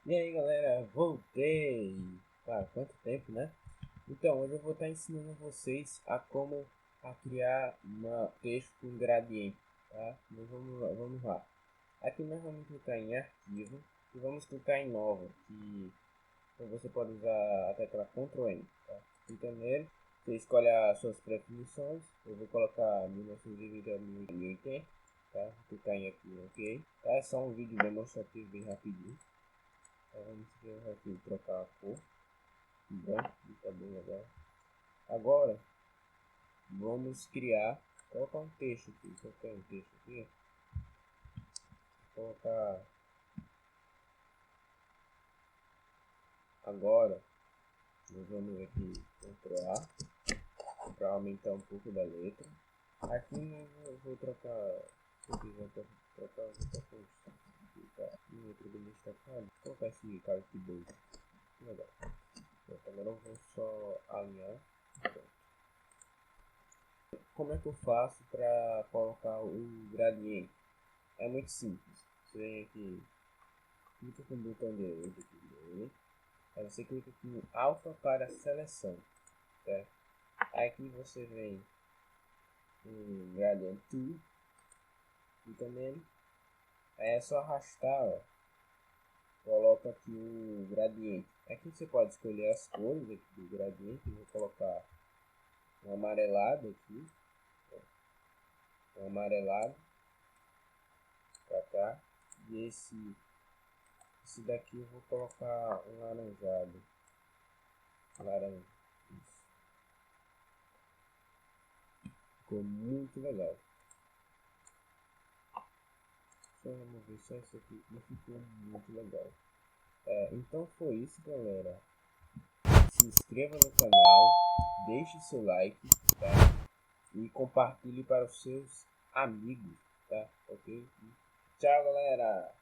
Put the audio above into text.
E aí galera, voltei! Cara, quanto tempo, né? Então, hoje eu vou estar ensinando vocês a como criar um texto com gradiente, tá? Então, vamos lá. Aqui nós vamos clicar em arquivo e vamos clicar em nova, que então, você pode usar a tecla Ctrl N, tá? Clica nele, você escolhe as suas prefinições, eu vou colocar 1920 a 1080, tá? Vou clicar em aqui, ok? Tá? É só um vídeo demonstrativo bem rapidinho. Vamos ver aqui, trocar a cor branco, tá bem legal. Agora vamos colocar um texto aqui, colocar agora, nós vamos aqui Ctrl A para aumentar um pouco da letra. Aqui eu vou trocar, se eu quiser trocar, eu vou trocar em outro do destacado, vou colocar esse cara aqui dois, legal. Agora eu vou só alinhar. Como é que eu faço para colocar o gradiente? É muito simples. Você vem aqui, clica com o botão direito aqui, aí você clica aqui no alfa para seleção, certo? Aí aqui você vem em gradiente tool, clica nele, aí é só arrastar, ó, coloca aqui o gradiente. Aqui você pode escolher as cores aqui do gradiente. Eu vou colocar um amarelado aqui, um amarelado para cá, e esse daqui eu vou colocar um laranjado, laranja. Isso. Ficou muito legal. Só remover só isso aqui e ficou muito legal. Então foi isso, galera. Se inscreva no canal, deixe seu like, tá? E compartilhe para os seus amigos, tá? Ok? Tchau, galera!